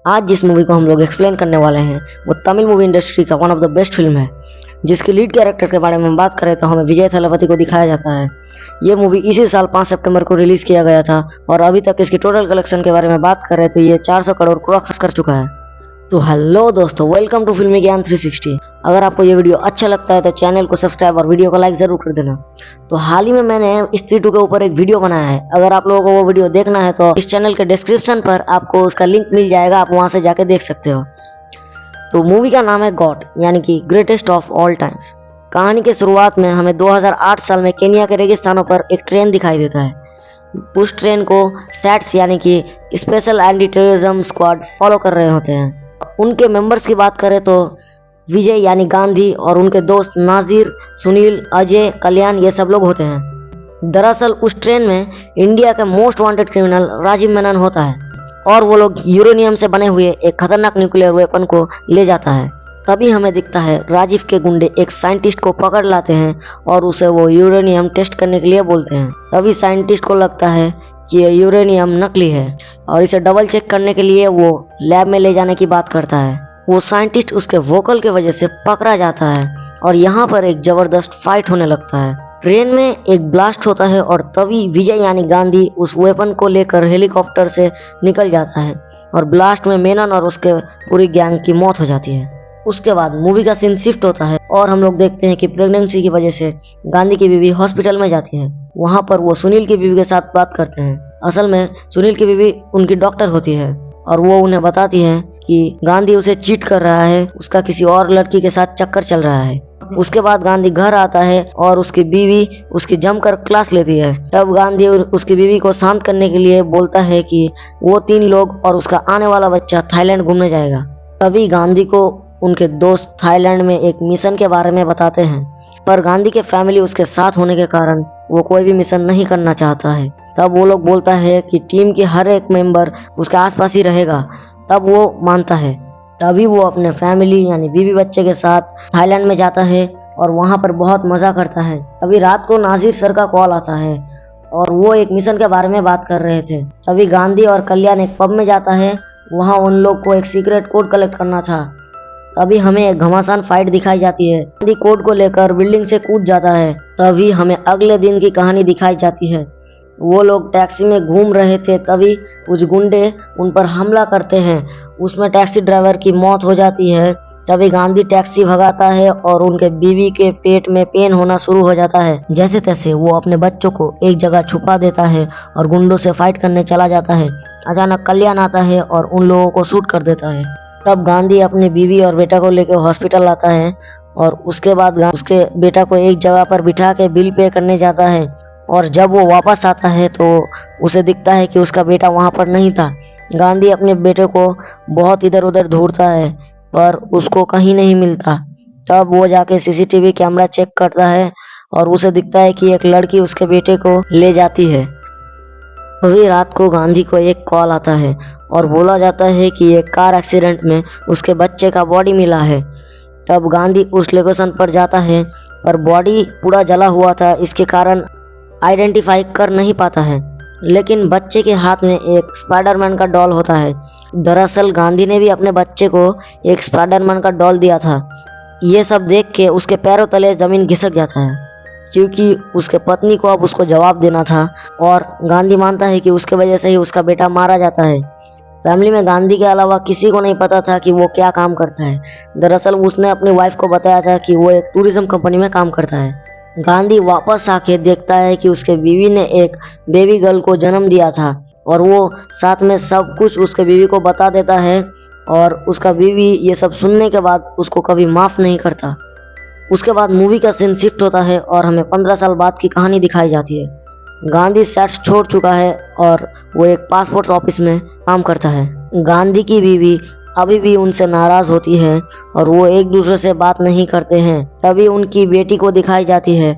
आज जिस मूवी को हम लोग एक्सप्लेन करने वाले हैं वो तमिल मूवी इंडस्ट्री का one of the best film है, जिसके लीड कैरेक्टर के बारे में बात करें तो हमें विजय थालापति को दिखाया जाता है। ये मूवी इसी साल 5 सितंबर को रिलीज किया गया था और अभी तक इसकी टोटल कलेक्शन के बारे में बात करें तो ये 400 करोड़ क्रॉस कर चुका है। तो हेलो दोस्तों, वेलकम टू फिल्मी ज्ञान 360। अगर आपको ये वीडियो अच्छा लगता है तो चैनल को सब्सक्राइब और वीडियो को लाइक जरूर कर देना। तो हाल ही में मैंने स्त्री 2 के ऊपर एक वीडियो बनाया है। अगर आप लोगों को वो वीडियो देखना है तो इस चैनल के डिस्क्रिप्शन पर आपको उसका लिंक मिल जाएगा, आप वहां से जाके देख सकते हो। तो मूवी का नाम है गॉड, यानी कि ग्रेटेस्ट ऑफ ऑल टाइम्स। कहानी के शुरुआत में हमें 2008 साल में केनिया के रेगिस्तानों पर एक ट्रेन दिखाई देता है। उस ट्रेन को सैट्स यानी कि special anti terrorism squad follow कर रहे होते हैं। उनके मेंबर्स की बात करें तो विजय यानी गांधी और उनके दोस्त नाजिर, सुनील, अजय, कल्याण ये सब लोग होते हैं। दरअसल उस ट्रेन में इंडिया का most wanted criminal Rajeev Menon होता है और वो लोग यूरेनियम से बने हुए एक खतरनाक न्यूक्लियर वेपन को ले जाता है। तभी हमें दिखता है राजीव के गुंडे एक साइंटिस्ट को पकड़ लाते हैं और उसे वो यूरेनियम टेस्ट करने के लिए बोलते हैं। तभी साइंटिस्ट को लगता है कि ये यूरेनियम नकली है और इसे डबल चेक करने के लिए वो लैब में ले जाने की बात करता है। वो साइंटिस्ट उसके वोकल के वजह से पकड़ा जाता है और यहाँ पर एक जबरदस्त फाइट होने लगता है। ट्रेन में एक ब्लास्ट होता है और तभी विजय यानी गांधी उस वेपन को लेकर हेलीकॉप्टर से निकल जाता है और ब्लास्ट में मेनन और उसके पूरी गैंग की मौत हो जाती है। उसके बाद मूवी का सीन शिफ्ट होता है और हम लोग देखते हैं कि प्रेगनेंसी की वजह से गांधी की बीवी हॉस्पिटल में जाती है। वहां पर वो सुनील की बीवी के साथ बात करते हैं। असल में सुनील की बीवी उनकी डॉक्टर होती है और वो उन्हें बताती है कि गांधी उसे चीट कर रहा है, उसका किसी और लड़की के साथ चक्कर चल रहा है। उसके बाद गांधी घर आता है और उसकी बीवी उसकी जमकर क्लास लेती है। तब गांधी उसकी बीवी को शांत करने के लिए बोलता है कि वो 3 लोग और उसका आने वाला बच्चा थाईलैंड घूमने जाएगा। तभी गांधी को उनके दोस्त थाईलैंड में एक मिशन के बारे में बताते हैं, पर गांधी के फैमिली उसके साथ होने के कारण वो कोई भी मिशन नहीं करना चाहता है। तब वो लोग बोलता है कि टीम के हर एक मेंबर उसके आसपास ही रहेगा। तब वो मानता है। तभी वो अपने फैमिली यानी बीवी बच्चे के साथ थाईलैंड में जाता है और वहां पर बहुत मजा करता है। तभी रात को नाजिर सर का कॉल आता है और वो एक मिशन के बारे में बात कर रहे थे। तभी गांधी और कल्याण एक पब में जाता है, वहाँ उन लोग को एक सीक्रेट कोड कलेक्ट करना था। तभी हमें एक घमासान फाइट दिखाई जाती है। गांधी कोड को लेकर बिल्डिंग से कूद जाता है। तभी हमें अगले दिन की कहानी दिखाई जाती है। वो लोग टैक्सी में घूम रहे थे, तभी कुछ गुंडे उन पर हमला करते हैं। उसमें टैक्सी ड्राइवर की मौत हो जाती है। तभी गांधी टैक्सी भगाता है और उनके बीवी के पेट में पेन होना शुरू हो जाता है। जैसे तैसे वो अपने बच्चों को एक जगह छुपा देता है और गुंडों से फाइट करने चला जाता है। अचानक कल्याण आता है और उन लोगों को शूट कर देता है। तब गांधी अपनी बीवी और बेटा को लेकर हॉस्पिटल आता है और उसके बाद उसके बेटा को एक जगह पर बिठा के बिल पे करने जाता है। और जब वो वापस आता है तो उसे दिखता है कि उसका बेटा वहां पर नहीं था। गांधी अपने बेटे को बहुत इधर उधर ढूंढता है पर उसको कहीं नहीं मिलता। तब वो जाके सीसीटीवी कैमरा चेक करता है और उसे दिखता है कि एक लड़की उसके बेटे को ले जाती है। वही रात को गांधी को एक कॉल आता है और बोला जाता है कि एक कार एक्सीडेंट में उसके बच्चे का बॉडी मिला है। तब गांधी उस लोकेशन पर जाता है पर बॉडी पूरा जला हुआ था, इसके कारण आइडेंटिफाई कर नहीं पाता है। लेकिन बच्चे के हाथ में एक स्पाइडरमैन का डॉल होता है। दरअसल गांधी ने भी अपने बच्चे को एक स्पाइडरमैन का डॉल दिया था। ये सब देख के उसके पैरों तले जमीन घिसक जाता है, क्योंकि उसके पत्नी को अब उसको जवाब देना था और गांधी मानता है कि उसके वजह से ही उसका बेटा मारा जाता है। फैमिली में गांधी के अलावा किसी को नहीं पता था कि वो क्या काम करता है। दरअसल उसने अपनी वाइफ को बताया था कि वो एक टूरिज्म कंपनी में काम करता है। गांधी वापस आके देखता है कि उसके बीवी ने एक बेबी गर्ल को जन्म दिया था और वो साथ में सब कुछ उसके बीवी को बता देता है और उसका बीवी ये सब सुनने के बाद उसको कभी माफ नहीं करता। उसके बाद मूवी का सीन शिफ्ट होता है और हमें 15 साल बाद की कहानी दिखाई जाती है। गांधी सेट्स छोड़ चुका है और वो एक पासपोर्ट ऑफिस में काम करता है। गांधी की बीवी अभी भी उनसे नाराज होती है और वो एक दूसरे से बात नहीं करते हैं। तभी उनकी बेटी को दिखाई जाती है।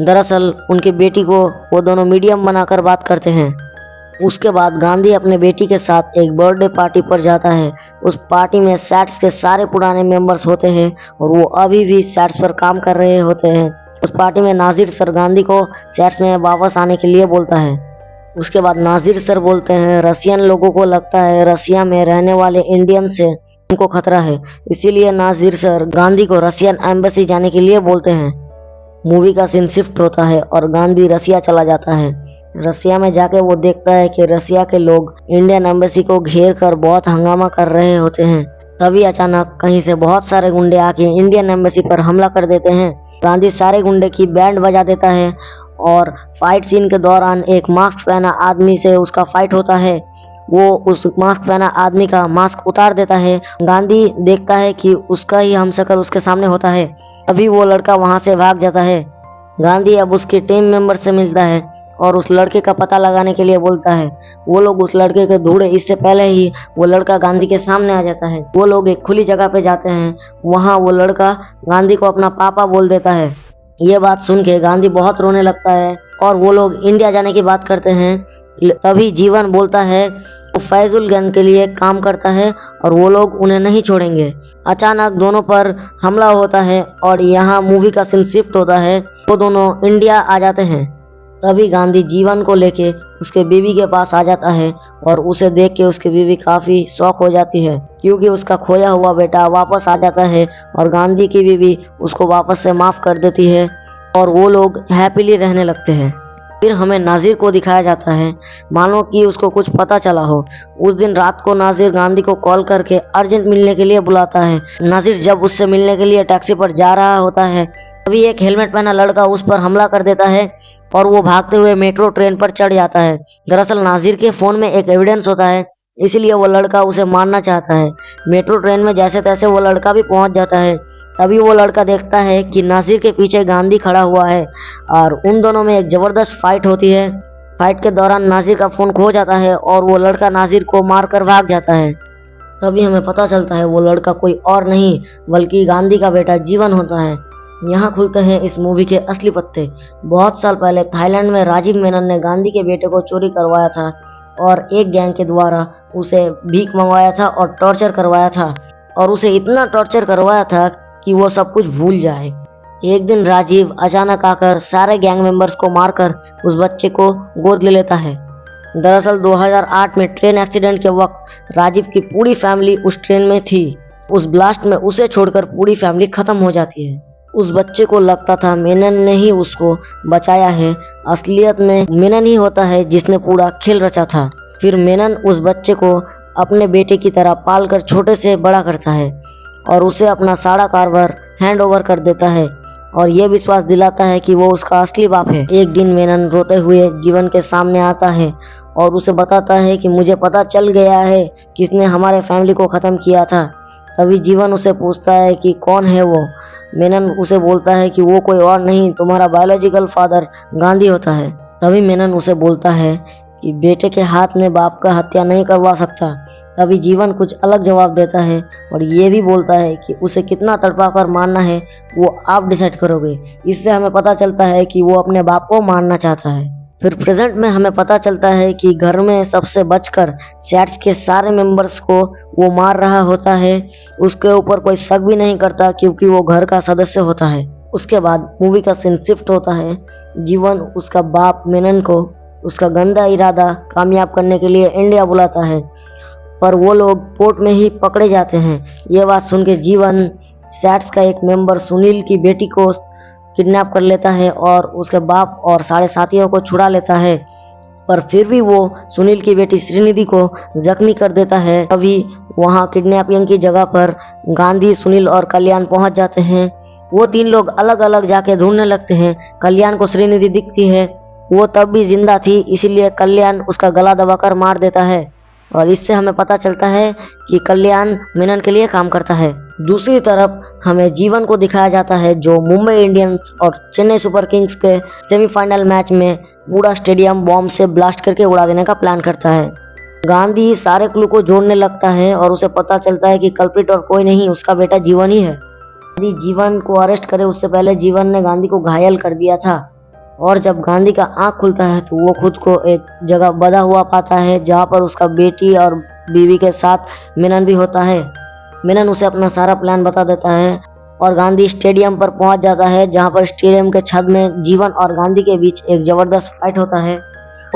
दरअसल उनकी बेटी को वो दोनों मीडियम बनाकर बात करते हैं। उसके बाद गांधी अपने बेटी के साथ एक बर्थडे पार्टी पर जाता है। उस पार्टी में सैट्स के सारे पुराने मेंबर्स होते हैं और वो अभी भी सैट्स पर काम कर रहे होते हैं। उस पार्टी में नाजिर सर गांधी को सैट्स में वापस आने के लिए बोलता है। उसके बाद नाजिर सर बोलते हैं रशियन लोगों को लगता है रसिया में रहने वाले इंडियन से उनको खतरा है, इसीलिए नाजिर सर गांधी को रशियन एम्बेसी जाने के लिए बोलते हैं। मूवी का सीन शिफ्ट होता है और गांधी रसिया चला जाता है। रसिया में जाके वो देखता है कि रसिया के लोग इंडियन एम्बेसी को घेर कर बहुत हंगामा कर रहे होते हैं। तभी अचानक कहीं से बहुत सारे गुंडे आके इंडियन एम्बेसी पर हमला कर देते हैं। गांधी सारे गुंडे की बैंड बजा देता है और फाइट सीन के दौरान एक मास्क पहना आदमी से उसका फाइट होता है। वो उस मास्क पहना आदमी का मास्क उतार देता है। गांधी देखता है कि उसका ही हमशक्ल उसके सामने होता है। तभी वो लड़का वहां से भाग जाता है। गांधी अब उसके टीम मेंबर से मिलता है और उस लड़के का पता लगाने के लिए बोलता है। वो लोग उस लड़के को ढूंढे, इससे पहले ही वो लड़का गांधी के सामने आ जाता है। वो लोग एक खुली जगह पे जाते हैं। वहाँ वो लड़का गांधी को अपना पापा बोल देता है। ये बात सुन के गांधी बहुत रोने लगता है और वो लोग इंडिया जाने की बात करते हैं। तभी जीवन बोलता है वो फैजुल गन के लिए काम करता है और वो लोग उन्हें नहीं छोड़ेंगे। अचानक दोनों पर हमला होता है और यहाँ मूवी का सीन शिफ्ट होता है। वो दोनों इंडिया आ जाते हैं। तभी गांधी जीवन को लेके उसके बीवी के पास आ जाता है और उसे देख के उसकी बीवी काफी शॉक हो जाती है क्योंकि उसका खोया हुआ बेटा वापस आ जाता है और गांधी की बीवी उसको वापस से माफ कर देती है और वो लोग हैप्पीली रहने लगते हैं। फिर हमें नाजिर को दिखाया जाता है मानो कि उसको कुछ पता चला हो। उस दिन रात को नाजिर गांधी को कॉल करके अर्जेंट मिलने के लिए बुलाता है। नाजिर जब उससे मिलने के लिए टैक्सी पर जा रहा होता है तभी एक हेलमेट पहना लड़का उस पर हमला कर देता है और वो भागते हुए मेट्रो ट्रेन पर चढ़ जाता है। दरअसल नाजिर के फोन में एक एविडेंस होता है, इसीलिए वो लड़का उसे मारना चाहता है। मेट्रो ट्रेन में जैसे तैसे वो लड़का भी पहुंच जाता है। तभी वो लड़का देखता है कि नाजिर के पीछे गांधी खड़ा हुआ है और उन दोनों में एक जबरदस्त फाइट होती है। फाइट के दौरान नाजिर का फोन खो जाता है और वो लड़का नाजिर को मारकर भाग जाता है। तभी हमें पता चलता है वो लड़का कोई और नहीं बल्कि गांधी का बेटा जीवन होता है। यहाँ खुलते हैं इस मूवी के असली पत्ते। बहुत साल पहले थाईलैंड में राजीव मेनन ने गांधी के बेटे को चोरी करवाया था और एक गैंग के द्वारा उसे भीख मंगवाया था और टॉर्चर करवाया था और उसे इतना टॉर्चर करवाया था कि वो सब कुछ भूल जाए। एक दिन राजीव अचानक आकर सारे गैंग मेंबर्स को मारकर उस बच्चे को गोद ले लेता है। दरअसल 2008 में ट्रेन एक्सीडेंट के वक्त राजीव की पूरी फैमिली उस ट्रेन में थी। उस ब्लास्ट में उसे छोड़कर पूरी फैमिली खत्म हो जाती है। उस बच्चे को लगता था मेनन ने ही उसको बचाया है, असलियत में मेनन ही होता है जिसने पूरा खेल रचा था। फिर मेनन उस बच्चे को अपने बेटे की तरह पालकर छोटे से बड़ा करता है और उसे अपना सारा कारोबार हैंड ओवर कर देता है और ये विश्वास दिलाता है कि वो उसका असली बाप है। एक दिन मेनन रोते हुए जीवन के सामने आता है और उसे बताता है कि मुझे पता चल गया है किसने हमारे फैमिली को ख़त्म किया था। तभी जीवन उसे पूछता है कि कौन है वो। मेनन उसे बोलता है कि वो कोई और नहीं तुम्हारा बायोलॉजिकल फादर गांधी होता है। तभी मेनन उसे बोलता है कि बेटे के हाथ में बाप का हत्या नहीं करवा सकता। तभी जीवन कुछ अलग जवाब देता है और ये भी बोलता है कि उसे कितना तड़पा कर मारना है वो आप डिसाइड करोगे। इससे हमें पता चलता है कि वो अपने बाप को मारना चाहता है। फिर प्रेजेंट में हमें पता चलता है कि घर में सबसे बचकर सैट्स के सारे मेंबर्स को वो मार रहा होता है। उसके ऊपर कोई शक भी नहीं करता क्योंकि वो घर का सदस्य होता है। उसके बाद मूवी का सीन शिफ्ट होता है। जीवन उसका बाप मेनन को उसका गंदा इरादा कामयाब करने के लिए इंडिया बुलाता है, पर वो लोग पोर्ट में ही पकड़े जाते हैं। ये बात सुन के जीवन सैट्स का एक मेंबर सुनील की बेटी को किडनैप कर लेता है और उसके बाप और सारे साथियों को छुड़ा लेता है, पर फिर भी वो सुनील की बेटी श्रीनिधि को जख्मी कर देता है। तभी वहाँ किडनैपिंग की जगह पर गांधी, सुनील और कल्याण पहुँच जाते हैं। वो तीन लोग अलग अलग जाके ढूंढने लगते हैं। कल्याण को श्रीनिधि दिखती है, वो तब भी जिंदा थी, इसीलिए कल्याण उसका गला दबाकर मार देता है और इससे हमें पता चलता है कि कल्याण मेनन के लिए काम करता है। दूसरी तरफ हमें जीवन को दिखाया जाता है जो मुंबई इंडियंस और चेन्नई सुपर किंग्स के सेमीफाइनल मैच में पूरा स्टेडियम बॉम्ब से ब्लास्ट करके उड़ा देने का प्लान करता है। गांधी सारे क्लू को जोड़ने लगता है और उसे पता चलता है कि कल्प्रिट और कोई नहीं उसका बेटा जीवन ही है। गांधी जीवन को अरेस्ट करे उससे पहले जीवन ने गांधी को घायल कर दिया था और जब गांधी का आंख खुलता है तो वो खुद को एक जगह बंधा हुआ पाता है जहाँ पर उसका बेटी और बीवी के साथ मेनन भी होता है। मेनन उसे अपना सारा प्लान बता देता है और गांधी स्टेडियम पर पहुंच जाता है जहाँ पर स्टेडियम के छत में जीवन और गांधी के बीच एक जबरदस्त फाइट होता है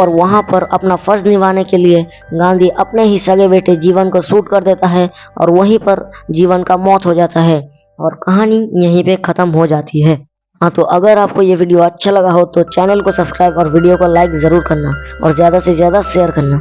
और वहाँ पर अपना फर्ज निभाने के लिए गांधी अपने ही सगे बेटे जीवन को शूट कर देता है और वहीं पर जीवन का मौत हो जाता है और कहानी यहीं पे ख़त्म हो जाती है। हाँ, तो अगर आपको ये वीडियो अच्छा लगा हो तो चैनल को सब्सक्राइब और वीडियो को लाइक ज़रूर करना और ज़्यादा से ज़्यादा शेयर करना।